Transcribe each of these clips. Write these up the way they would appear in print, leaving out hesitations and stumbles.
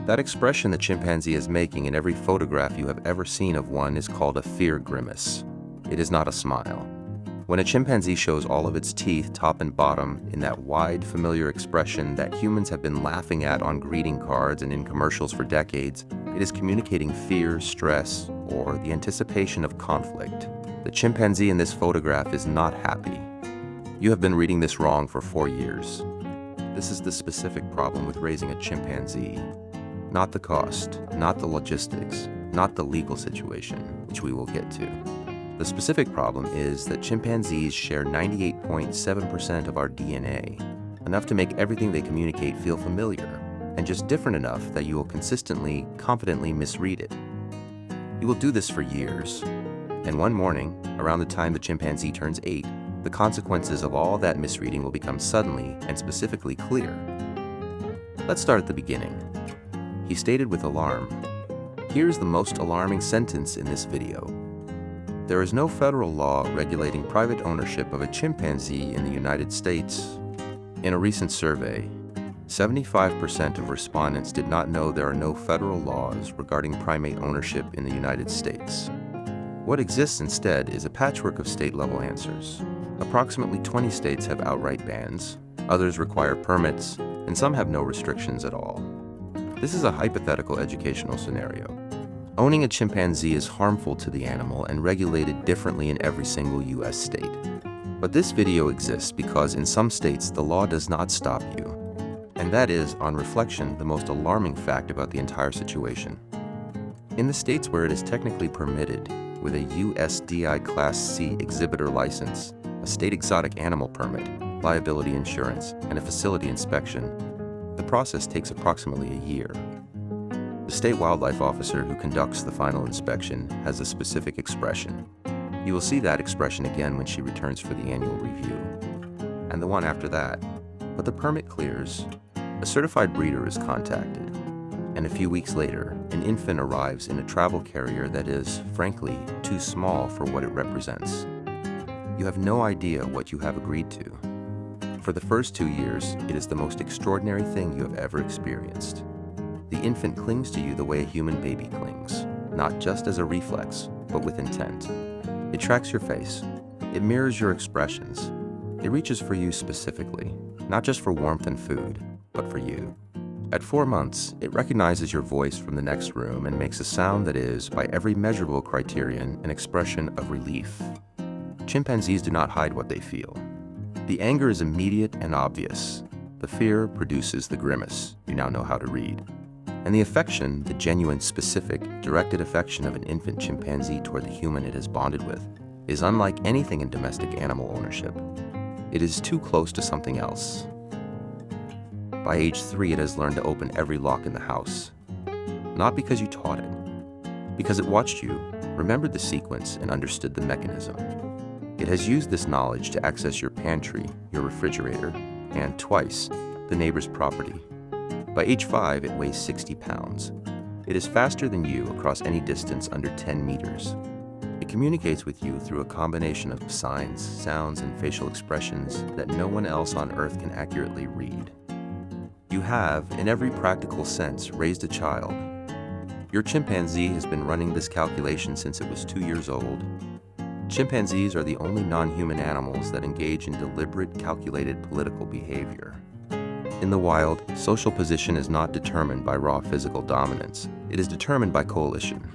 That expression the chimpanzee is making in every photograph you have ever seen of one is called a fear grimace. It is not a smile. When a chimpanzee shows all of its teeth, top and bottom, in that wide, familiar expression that humans have been laughing at on greeting cards and in commercials for decades, it is communicating fear, stress, or the anticipation of conflict. The chimpanzee in this photograph is not happy. You have been reading this wrong for 4 years. This is the specific problem with raising a chimpanzee. Not the cost, not the logistics, not the legal situation, which we will get to. The specific problem is that chimpanzees share 98.7% of our DNA, enough to make everything they communicate feel familiar, and just different enough that you will consistently, confidently misread it. You will do this for years, and one morning, around the time the chimpanzee turns 8, the consequences of all that misreading will become suddenly and specifically clear. Let's start at the beginning. He stated with alarm, "Here's the most alarming sentence in this video. There is no federal law regulating private ownership of a chimpanzee in the United States." In a recent survey, 75% of respondents did not know there are no federal laws regarding primate ownership in the United States. What exists instead is a patchwork of state-level answers. Approximately 20 states have outright bans, others require permits, and some have no restrictions at all. This is a hypothetical educational scenario. Owning a chimpanzee is harmful to the animal and regulated differently in every single US state. But this video exists because in some states the law does not stop you. And that is, on reflection, the most alarming fact about the entire situation. In the states where it is technically permitted, with a USDI Class C exhibitor license, a state exotic animal permit, liability insurance, and a facility inspection, the process takes approximately a year. The state wildlife officer who conducts the final inspection has a specific expression. You will see that expression again when she returns for the annual review, and the one after that. But the permit clears, a certified breeder is contacted, and a few weeks later, an infant arrives in a travel carrier that is, frankly, too small for what it represents. You have no idea what you have agreed to. For the first 2 years, it is the most extraordinary thing you have ever experienced. The infant clings to you the way a human baby clings, not just as a reflex, but with intent. It tracks your face. It mirrors your expressions. It reaches for you specifically, not just for warmth and food, but for you. At 4 months, it recognizes your voice from the next room and makes a sound that is, by every measurable criterion, an expression of relief. Chimpanzees do not hide what they feel. The anger is immediate and obvious. The fear produces the grimace you now know how to read. And the affection, the genuine, specific, directed affection of an infant chimpanzee toward the human it has bonded with, is unlike anything in domestic animal ownership. It is too close to something else. By age 3, it has learned to open every lock in the house. Not because you taught it, because it watched you, remembered the sequence, and understood the mechanism. It has used this knowledge to access your pantry, your refrigerator, and twice, the neighbor's property. By age 5, it weighs 60 pounds. It is faster than you across any distance under 10 meters. It communicates with you through a combination of signs, sounds, and facial expressions that no one else on Earth can accurately read. You have, in every practical sense, raised a child. Your chimpanzee has been running this calculation since it was 2 years old. Chimpanzees are the only non-human animals that engage in deliberate, calculated political behavior. In the wild, social position is not determined by raw physical dominance. It is determined by coalition.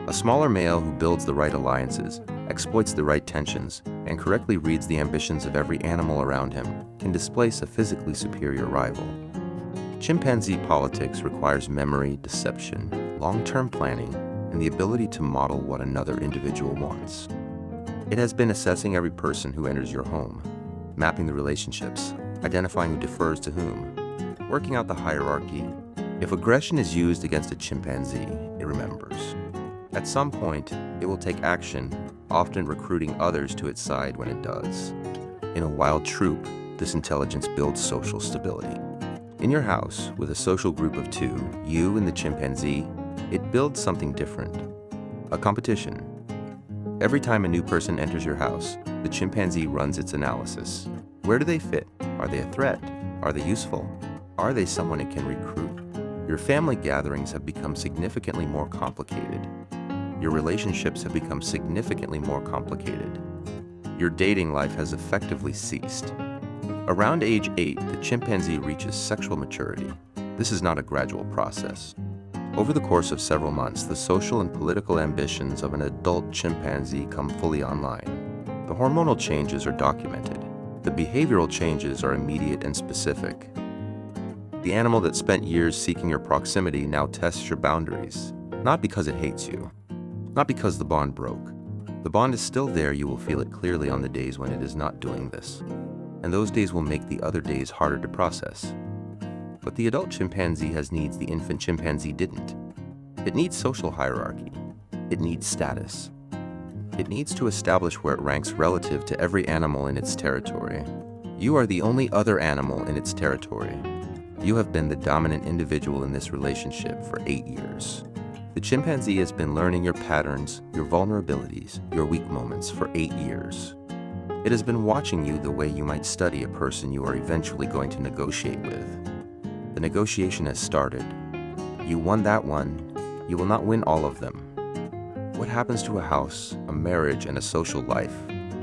A smaller male who builds the right alliances, exploits the right tensions, and correctly reads the ambitions of every animal around him can displace a physically superior rival. Chimpanzee politics requires memory, deception, long-term planning, and the ability to model what another individual wants. It has been assessing every person who enters your home, mapping the relationships, identifying who defers to whom, working out the hierarchy. If aggression is used against a chimpanzee, it remembers. At some point, it will take action, often recruiting others to its side when it does. In a wild troop, this intelligence builds social stability. In your house, with a social group of 2, you and the chimpanzee, it builds something different. A competition. Every time a new person enters your house, the chimpanzee runs its analysis. Where do they fit? Are they a threat? Are they useful? Are they someone it can recruit? Your family gatherings have become significantly more complicated. Your relationships have become significantly more complicated. Your dating life has effectively ceased. Around age 8, the chimpanzee reaches sexual maturity. This is not a gradual process. Over the course of several months, the social and political ambitions of an adult chimpanzee come fully online. The hormonal changes are documented. The behavioral changes are immediate and specific. The animal that spent years seeking your proximity now tests your boundaries, not because it hates you, not because the bond broke. The bond is still there. You will feel it clearly on the days when it is not doing this, and those days will make the other days harder to process. But the adult chimpanzee has needs the infant chimpanzee didn't. It needs social hierarchy. It needs status. It needs to establish where it ranks relative to every animal in its territory. You are the only other animal in its territory. You have been the dominant individual in this relationship for 8 years. The chimpanzee has been learning your patterns, your vulnerabilities, your weak moments for 8 years. It has been watching you the way you might study a person you are eventually going to negotiate with. The negotiation has started. You won that one. You will not win all of them. What happens to a house, a marriage, and a social life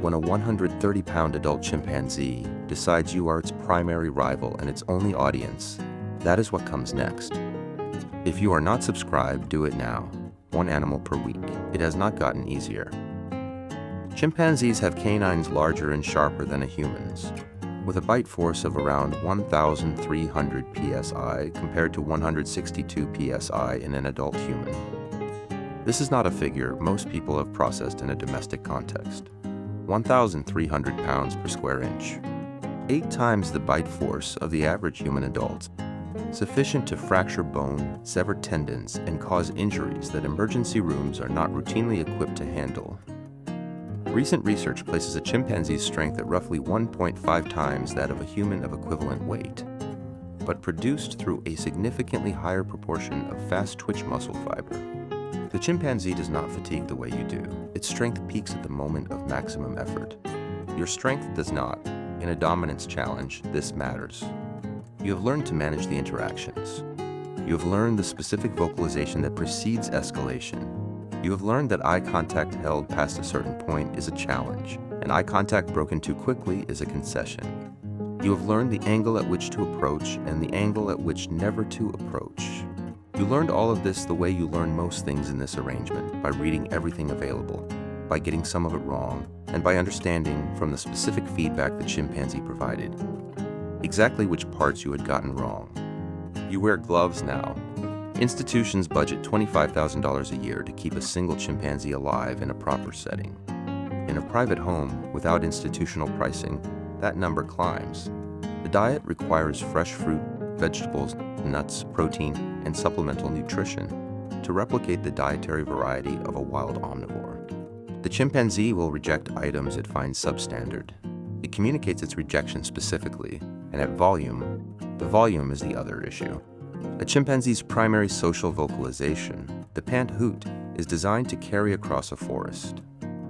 when a 130-pound adult chimpanzee decides you are its primary rival and its only audience? That is what comes next. If you are not subscribed, do it now. 1 animal per week. It has not gotten easier. Chimpanzees have canines larger and sharper than a human's, with a bite force of around 1,300 psi compared to 162 psi in an adult human. This is not a figure most people have processed in a domestic context. 1,300 pounds per square inch. 8 times the bite force of the average human adult, sufficient to fracture bone, sever tendons, and cause injuries that emergency rooms are not routinely equipped to handle. Recent research places a chimpanzee's strength at roughly 1.5 times that of a human of equivalent weight, but produced through a significantly higher proportion of fast twitch muscle fiber. The chimpanzee does not fatigue the way you do. Its strength peaks at the moment of maximum effort. Your strength does not. In a dominance challenge, this matters. You have learned to manage the interactions. You have learned the specific vocalization that precedes escalation. You have learned that eye contact held past a certain point is a challenge, and eye contact broken too quickly is a concession. You have learned the angle at which to approach and the angle at which never to approach. You learned all of this the way you learn most things in this arrangement, by reading everything available, by getting some of it wrong, and by understanding from the specific feedback the chimpanzee provided exactly which parts you had gotten wrong. You wear gloves now. Institutions budget $25,000 a year to keep a single chimpanzee alive in a proper setting. In a private home, without institutional pricing, that number climbs. The diet requires fresh fruit, vegetables, nuts, protein, and supplemental nutrition to replicate the dietary variety of a wild omnivore. The chimpanzee will reject items it finds substandard. It communicates its rejection specifically, and at volume. The volume is the other issue. A chimpanzee's primary social vocalization, the pant hoot, is designed to carry across a forest.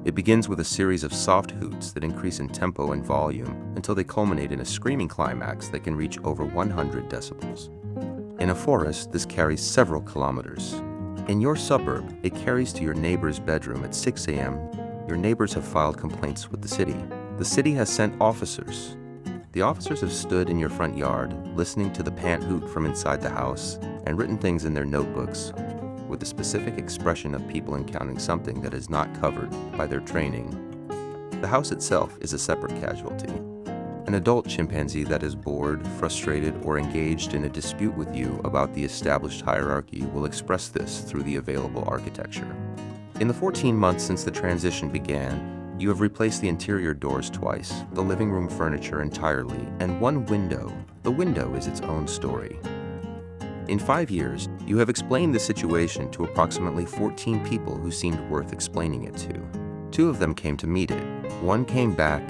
It begins with a series of soft hoots that increase in tempo and volume until they culminate in a screaming climax that can reach over 100 decibels. In a forest, this carries several kilometers. In your suburb, it carries to your neighbor's bedroom at 6 a.m. Your neighbors have filed complaints with the city. The city has sent officers. The officers have stood in your front yard, listening to the pant hoot from inside the house, and written things in their notebooks with the specific expression of people encountering something that is not covered by their training. The house itself is a separate casualty. An adult chimpanzee that is bored, frustrated, or engaged in a dispute with you about the established hierarchy will express this through the available architecture. In the 14 months since the transition began, you have replaced the interior doors twice, the living room furniture entirely, and one window. The window is its own story. In 5 years, you have explained the situation to approximately 14 people who seemed worth explaining it to. 2 of them came to meet it. 1 came back.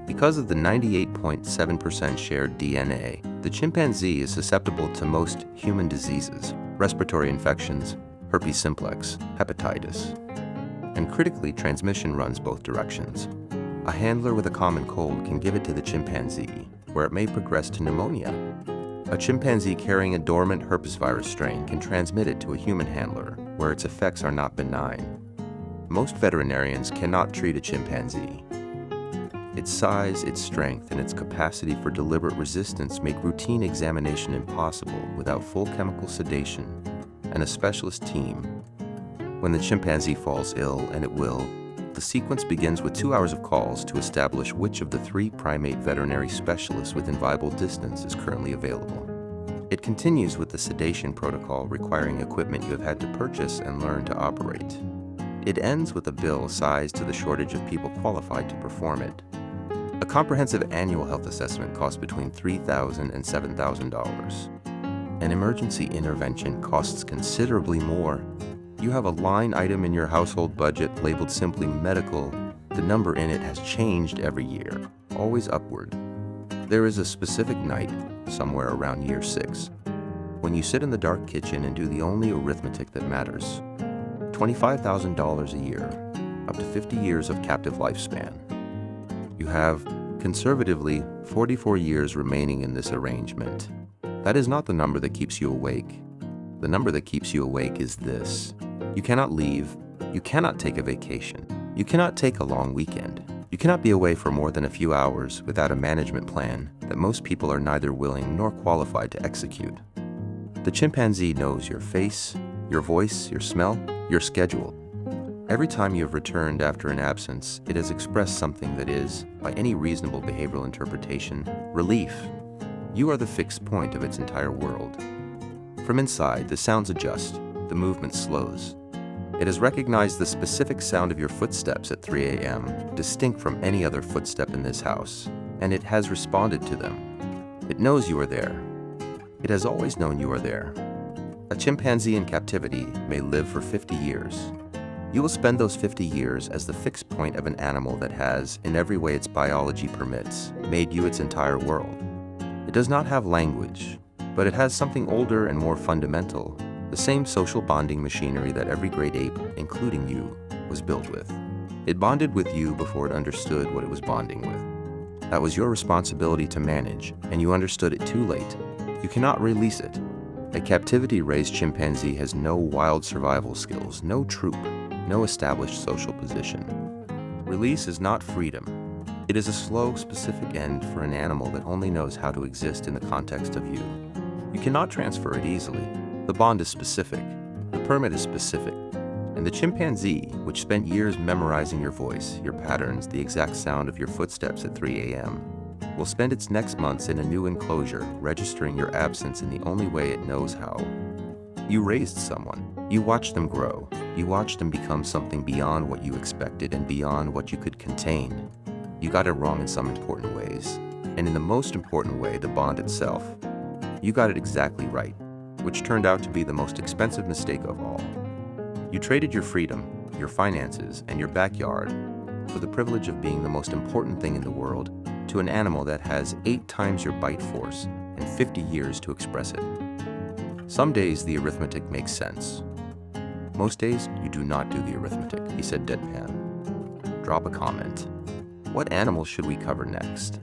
Because of the 98.7% shared DNA, the chimpanzee is susceptible to most human diseases, respiratory infections, herpes simplex, hepatitis. And critically, transmission runs both directions. A handler with a common cold can give it to the chimpanzee, where it may progress to pneumonia. A chimpanzee carrying a dormant herpesvirus strain can transmit it to a human handler, where its effects are not benign. Most veterinarians cannot treat a chimpanzee. Its size, its strength, and its capacity for deliberate resistance make routine examination impossible without full chemical sedation and a specialist team. When the chimpanzee falls ill, and it will, the sequence begins with 2 hours of calls to establish which of the 3 primate veterinary specialists within viable distance is currently available. It continues with the sedation protocol requiring equipment you have had to purchase and learn to operate. It ends with a bill sized to the shortage of people qualified to perform it. A comprehensive annual health assessment costs between $3,000 and $7,000. An emergency intervention costs considerably more. You have a line item in your household budget labeled simply medical. The number in it has changed every year, always upward. There is a specific night, somewhere around year 6, when you sit in the dark kitchen and do the only arithmetic that matters. $25,000 a year, up to 50 years of captive lifespan. You have, conservatively, 44 years remaining in this arrangement. That is not the number that keeps you awake. The number that keeps you awake is this. You cannot leave. You cannot take a vacation. You cannot take a long weekend. You cannot be away for more than a few hours without a management plan that most people are neither willing nor qualified to execute. The chimpanzee knows your face, your voice, your smell, your schedule. Every time you have returned after an absence, it has expressed something that is, by any reasonable behavioral interpretation, relief. You are the fixed point of its entire world. From inside, the sounds adjust, the movement slows. It has recognized the specific sound of your footsteps at 3 a.m., distinct from any other footstep in this house, and it has responded to them. It knows you are there. It has always known you are there. A chimpanzee in captivity may live for 50 years. You will spend those 50 years as the fixed point of an animal that has, in every way its biology permits, made you its entire world. It does not have language, but it has something older and more fundamental, the same social bonding machinery that every great ape, including you, was built with. It bonded with you before it understood what it was bonding with. That was your responsibility to manage, and you understood it too late. You cannot release it. A captivity-raised chimpanzee has no wild survival skills, no troop, no established social position. Release is not freedom. It is a slow, specific end for an animal that only knows how to exist in the context of you. You cannot transfer it easily. The bond is specific, the permit is specific, and the chimpanzee, which spent years memorizing your voice, your patterns, the exact sound of your footsteps at 3 a.m., will spend its next months in a new enclosure, registering your absence in the only way it knows how. You raised someone. You watched them grow. You watched them become something beyond what you expected and beyond what you could contain. You got it wrong in some important ways, and in the most important way, the bond itself. You got it exactly right, which turned out to be the most expensive mistake of all. You traded your freedom, your finances, and your backyard for the privilege of being the most important thing in the world to an animal that has 8 times your bite force and 50 years to express it. Some days the arithmetic makes sense. Most days you do not do the arithmetic, he said deadpan. Drop a comment. What animals should we cover next?